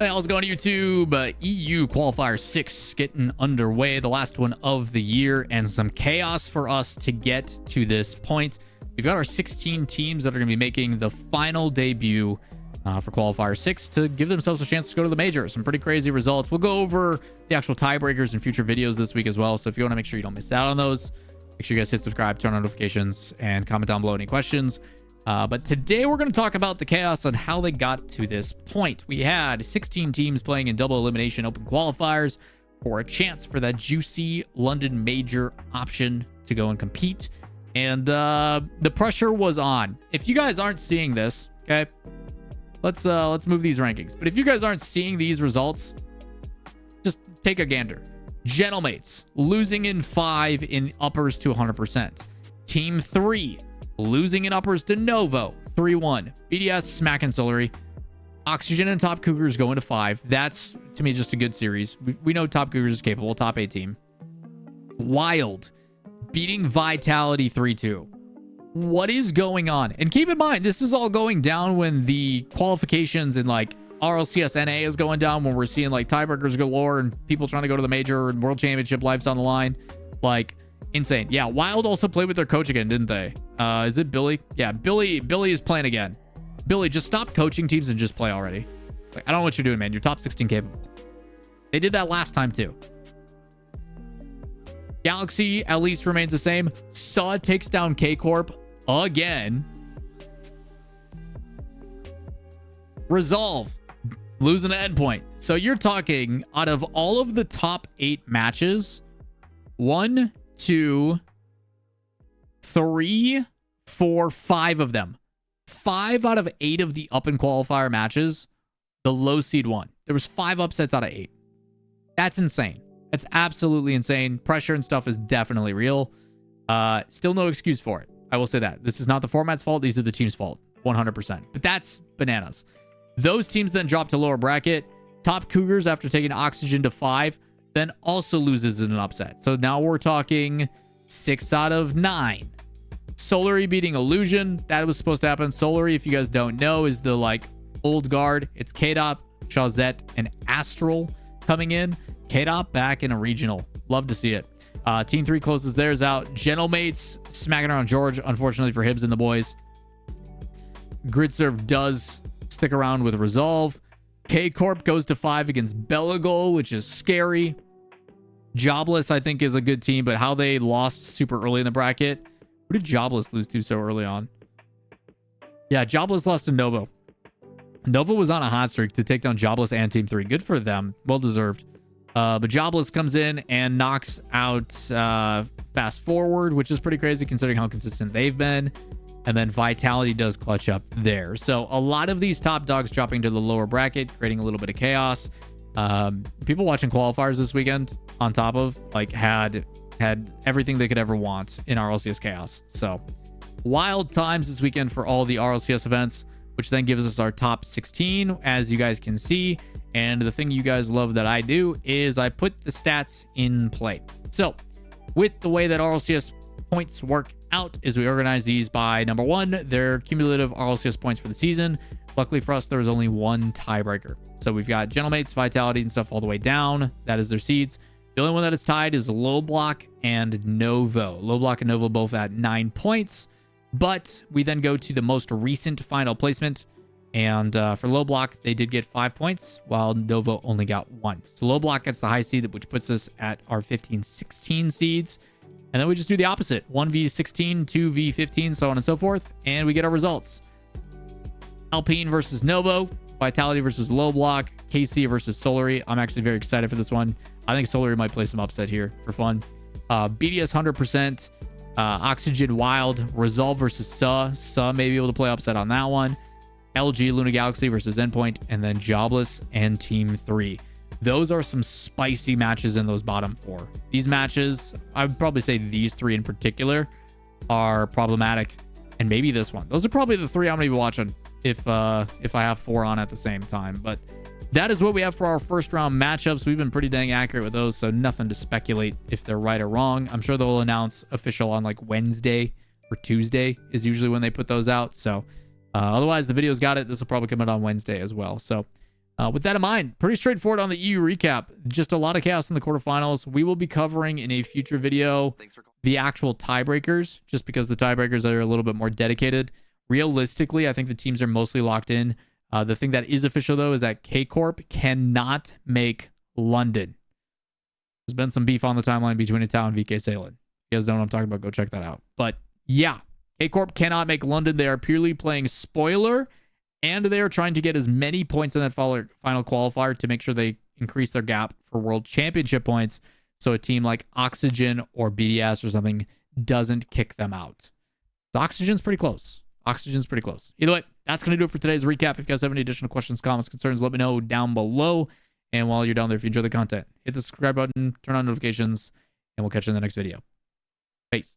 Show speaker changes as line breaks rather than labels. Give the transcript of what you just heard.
Hey, how's it going, YouTube? EU Qualifier 6 getting underway, the last one of the year, and some chaos for us to get to this point. We've got our 16 teams that are going to be making the final debut for Qualifier 6 to give themselves a chance to go to the major. Some pretty crazy results. We'll go over the actual tiebreakers in future videos this week as well, so if you want to make sure you don't miss out on those, make sure you guys hit subscribe, turn on notifications, and comment down below any questions. But today we're going to talk about the chaos on how they got to this point. We had 16 teams playing in double elimination open qualifiers for a chance for that juicy London major option to go and compete. And the pressure was on. If you guys aren't seeing this, okay, let's move these rankings. But if you guys aren't seeing these results, just take a gander. Gentlemates losing in 5 in uppers to 100%. Team 3 losing in uppers to Novo 3-1. BDS smacking Solary. Oxygen and Top Cougars going to 5. That's, to me, just a good series. We know Top Cougars is capable. Top 8 team. Wild beating Vitality 3-2. What is going on? And keep in mind, this is all going down when the qualifications in like RLCS NA is going down, when we're seeing like tiebreakers galore and people trying to go to the major and world championship lives on the line. Like, insane. Yeah, Wild also played with their coach again, didn't they? Is it Billy? Yeah, Billy is playing again. Billy, just stop coaching teams and just play already. Like, I don't know what you're doing, man. You're top 16 capable. They did that last time too. Galaxy at least remains the same. Saw takes down K-Corp again. Resolve losing an endpoint. So you're talking, out of all of the top 8 matches, 1, 2, 3, 4, 5 of them. 5 out of 8 of the up and qualifier matches, the low seed won. There was 5 upsets out of 8. That's insane. That's absolutely insane. Pressure and stuff is definitely real. Still no excuse for it. I will say that. This is not the format's fault. These are the team's fault. 100%. But that's bananas. Those teams then drop to lower bracket. Top Cougars, after taking Oxygen to 5, then also loses in an upset. So now we're talking 6 out of 9. Solary beating Illusion. That was supposed to happen. Solary, if you guys don't know, is the like old guard. It's K-Dop, Chazette, and Astral coming in. K-Dop back in a regional. Love to see it. Team 3 closes theirs out. Gentlemates smacking around George, unfortunately for Hibbs and the boys. Gridserve does stick around with Resolve. K-Corp goes to 5 against Belagol, which is scary. Jobless, I think, is a good team, but how they lost super early in the bracket. Who did Jobless lose to so early on? Yeah, Jobless lost to Novo. Novo was on a hot streak to take down Jobless and Team 3. Good for them. Well deserved. But Jobless comes in and knocks out Fast Forward, which is pretty crazy considering how consistent they've been. And then Vitality does clutch up there. So a lot of these top dogs dropping to the lower bracket, creating a little bit of chaos. People watching qualifiers this weekend, on top of, like, had everything they could ever want in RLCS chaos. So wild times this weekend for all the RLCS events, which then gives us our top 16, as you guys can see. And the thing you guys love that I do is I put the stats in play. So with the way that RLCS points work out is we organize these by, number 1, their cumulative RLCS points for the season. Luckily for us, there is only 1 tiebreaker. So we've got Gentlemates, Vitality, and stuff all the way down. That is their seeds. The only one that is tied is Low Block and Novo. Low Block and Novo both at 9 points. But we then go to the most recent final placement. And for Low Block, they did get 5 points, while Novo only got 1. So Low Block gets the high seed, which puts us at our 15-16 seeds. And then we just do the opposite. 1v16, 2v15, so on and so forth. And we get our results. Alpine versus Novo. Vitality versus Low Block. KC versus Solary. I'm actually very excited for this one. I think Solary might play some upset here for fun. BDS 100%. Oxygen Wild. Resolve versus Suh. Suh may be able to play upset on that one. LG Luna Galaxy versus Endpoint. And then Jobless and Team 3. Those are some spicy matches in those bottom 4. These matches, I would probably say these 3 in particular, are problematic. And maybe this one. Those are probably the 3 I'm going to be watching if I have 4 on at the same time. But that is what we have for our first round matchups. We've been pretty dang accurate with those, so nothing to speculate if they're right or wrong. I'm sure they'll announce official on like Wednesday or Tuesday is usually when they put those out. So otherwise, the video's got it. This will probably come out on Wednesday as well. So With that in mind, pretty straightforward on the EU recap. Just a lot of chaos in the quarterfinals. We will be covering in a future video the actual tiebreakers, just because the tiebreakers are a little bit more dedicated. Realistically, I think the teams are mostly locked in. The thing that is official, though, is that K-Corp cannot make London. There's been some beef on the timeline between Itau and VK Salin. If you guys don't know what I'm talking about, go check that out. But yeah, K-Corp cannot make London. They are purely playing spoiler, and they are trying to get as many points in that final qualifier to make sure they increase their gap for World Championship points, so a team like Oxygen or BDS or something doesn't kick them out. So Oxygen's pretty close. Oxygen's pretty close. Either way, that's going to do it for today's recap. If you guys have any additional questions, comments, concerns, let me know down below. And while you're down there, if you enjoy the content, hit the subscribe button, turn on notifications, and we'll catch you in the next video. Peace.